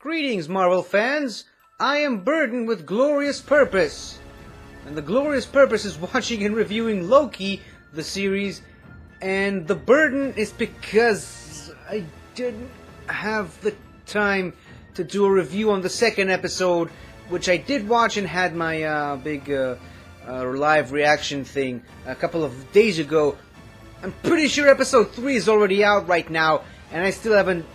Greetings, Marvel fans! I am burdened with glorious purpose. And the glorious purpose is watching and reviewing Loki, the series, and the burden is because I didn't have the time to do a review on the second episode, which I did watch and had my big live reaction thing a couple of days ago. I'm pretty sure episode 3 is already out right now, and I still haven't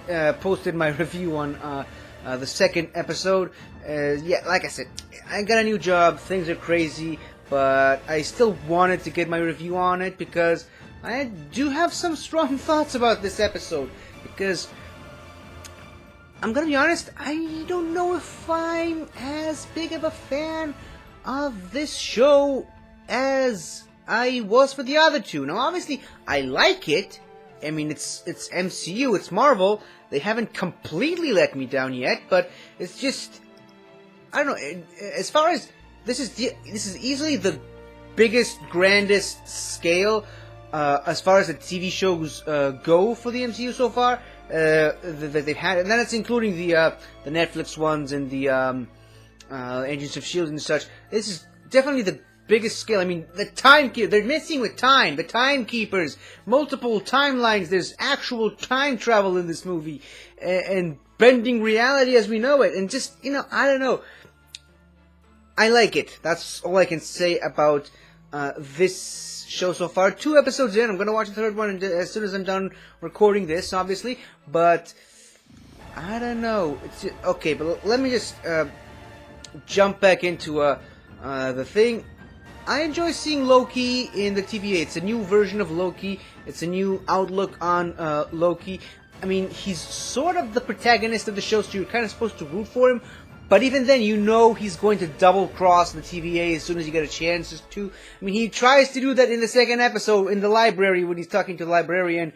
posted my review on the second episode. Yeah, like I said, I got a new job, things are crazy, but I still wanted to get my review on it because I do have some strong thoughts about this episode. Because, I'm gonna be honest, I don't know if I'm as big of a fan of this show as I was for the other two. Now, obviously, I like it. I mean, it's MCU, it's Marvel. They haven't completely let me down yet, but it's just, I don't know. As far as this is easily the biggest, grandest scale as far as the TV shows go for the MCU so far that they've had, and that's including the Netflix ones and the Agents of Shield and such. This is definitely the biggest scale. I mean, they're messing with time. The timekeepers, multiple timelines. There's actual time travel in this movie, and bending reality as we know it. And just, I don't know. I like it. That's all I can say about this show so far. 2 episodes in. I'm gonna watch the third one as soon as I'm done recording this, obviously. But I don't know. Okay, but let me just jump back into the thing. I enjoy seeing Loki in the TVA. It's a new version of Loki. It's a new outlook on Loki. I mean, he's sort of the protagonist of the show, so you're kind of supposed to root for him. But even then, he's going to double-cross the TVA as soon as you get a chance to. I mean, he tries to do that in the second episode in the library when he's talking to the librarian,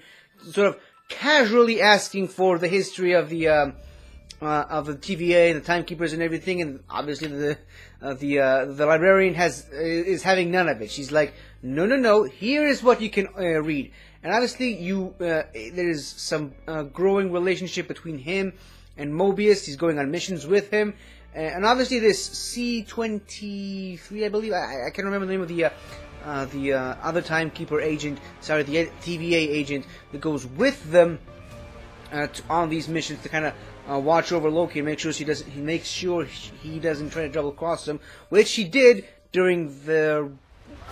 sort of casually asking for the history of the TVA and the timekeepers and everything, and obviously the librarian is having none of it. She's like, no, here is what you can read. And obviously there is some growing relationship between him and Mobius. He's going on missions with him, and obviously this C-23, I believe, I can't remember the name of the other timekeeper agent, the TVA agent that goes with them on these missions to kind of watch over Loki and make sure he doesn't try to double cross him, which he did during the,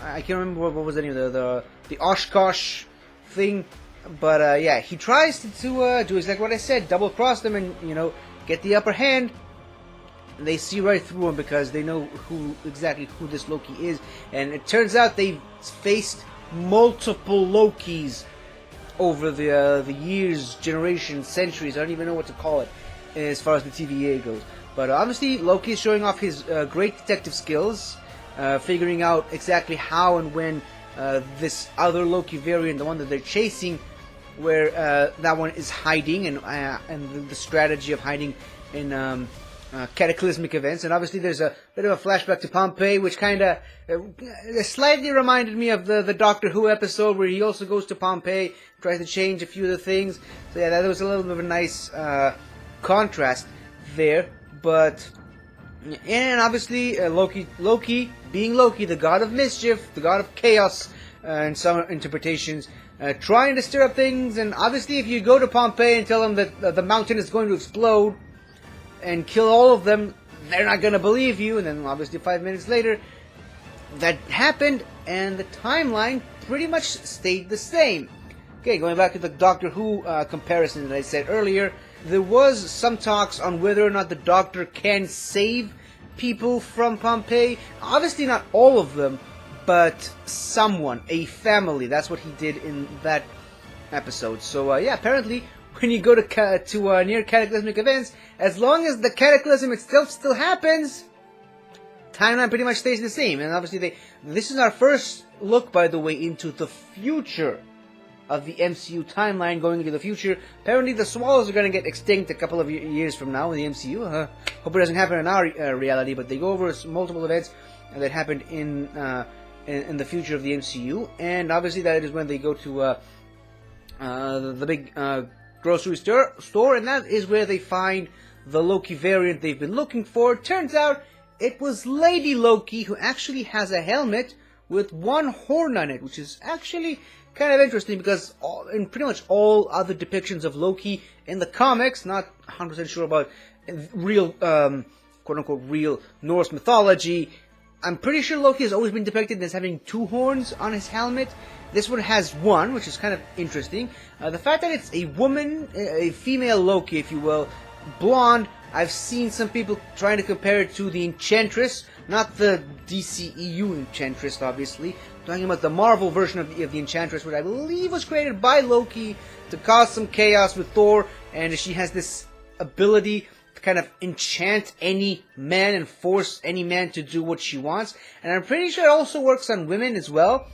I can't remember what was the name of the Oshkosh thing, but yeah, he tries to do exactly what I said, double cross them and get the upper hand. And they see right through him because they know exactly who this Loki is, and it turns out they've faced multiple Lokis over the years, generations, centuries. I don't even know what to call it as far as the TVA goes. But obviously, Loki is showing off his great detective skills, figuring out exactly how and when this other Loki variant, the one that they're chasing, where that one is hiding, and the strategy of hiding in cataclysmic events. And obviously, there's a bit of a flashback to Pompeii, which kind of slightly reminded me of the Doctor Who episode where he also goes to Pompeii, tries to change a few of the things. So yeah, that was a little bit of a nice contrast there. But and obviously Loki being Loki, the god of mischief, the god of chaos, in some interpretations, trying to stir up things. And obviously, if you go to Pompeii and tell them that the mountain is going to explode and kill all of them, they're not going to believe you. And then obviously 5 minutes later, that happened, and the timeline pretty much stayed the same. Okay, going back to the Doctor Who comparison that I said earlier, there was some talks on whether or not the Doctor can save people from Pompeii. Obviously not all of them, but someone, a family. That's what he did in that episode. So yeah, apparently when you go to near cataclysmic events, as long as the cataclysm itself still happens, timeline pretty much stays the same. And obviously this is our first look, by the way, into the future of the MCU timeline, going into the future. Apparently the Swallows are going to get extinct a couple of years from now in the MCU. Hope it doesn't happen in our reality, but they go over multiple events that happened in the future of the MCU. And obviously that is when they go to the big grocery store, and that is where they find the Loki variant they've been looking for. Turns out it was Lady Loki, who actually has a helmet with one horn on it, which is actually kind of interesting because in pretty much all other depictions of Loki in the comics, not 100% sure about real, quote-unquote, real Norse mythology, I'm pretty sure Loki has always been depicted as having two horns on his helmet. This one has one, which is kind of interesting. The fact that it's a woman, a female Loki, if you will, blonde, I've seen some people trying to compare it to the Enchantress, not the DCEU Enchantress, obviously. I'm talking about the Marvel version of the Enchantress, which I believe was created by Loki to cause some chaos with Thor, and she has this ability to kind of enchant any man and force any man to do what she wants. And I'm pretty sure it also works on women as well.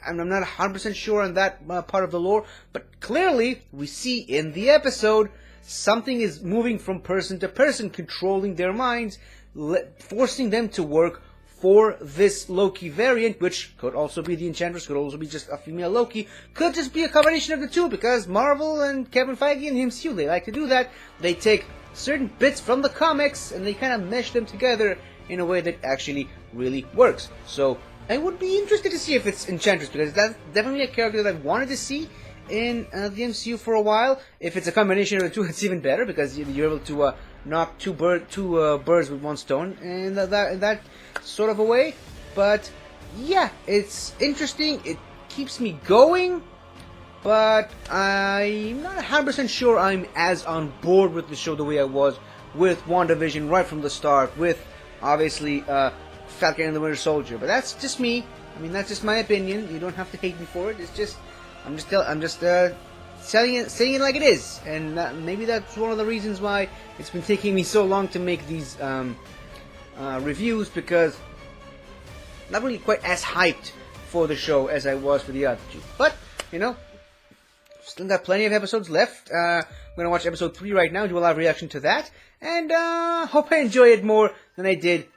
I'm not 100% sure on that part of the lore, but clearly we see in the episode something is moving from person to person, controlling their minds, forcing them to work for this Loki variant, which could also be the Enchantress, could also be just a female Loki, could just be a combination of the two, because Marvel and Kevin Feige and MCU, they like to do that. They take certain bits from the comics and they kind of mesh them together in a way that actually really works. So I would be interested to see if it's Enchantress, because that's definitely a character that I've wanted to see in the MCU for a while. If it's a combination of the two, it's even better, because you're able to knock two birds with one stone in that sort of a way. But yeah, it's interesting. It keeps me going, but I'm not 100% sure I'm as on board with the show the way I was with WandaVision right from the start, with obviously Falcon and the Winter Soldier. But that's just me. I mean, that's just my opinion. You don't have to hate me for it. It's just I'm just saying it like it is, and maybe that's one of the reasons why it's been taking me so long to make these reviews, because I'm not really quite as hyped for the show as I was for the other two. But you know, still got plenty of episodes left. I'm gonna watch episode 3 right now, do a live reaction to that, and hope I enjoy it more than I did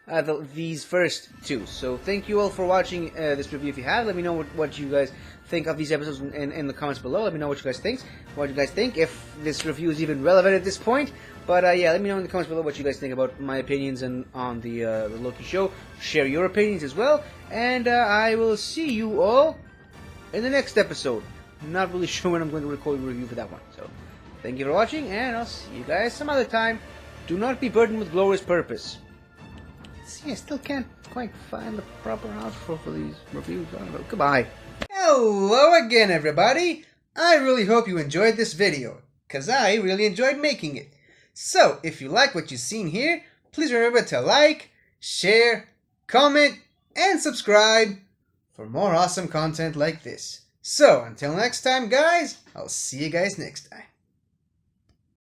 these first two. So thank you all for watching this review. If you have, let me know what you guys think of these episodes in the comments below. Let me know what you guys think, if this review is even relevant at this point. But yeah, let me know in the comments below what you guys think about my opinions and on the Loki show. Share your opinions as well, and I will see you all in the next episode. I'm not really sure when I'm going to record a review for that one. So thank you for watching, and I'll see you guys some other time. Do not be burdened with glorious purpose. See, I still can't quite find the proper outro for these reviews. I don't know. Goodbye. Hello again, everybody. I really hope you enjoyed this video, because I really enjoyed making it. So, if you like what you've seen here, please remember to like, share, comment, and subscribe for more awesome content like this. So, until next time, guys, I'll see you guys next time.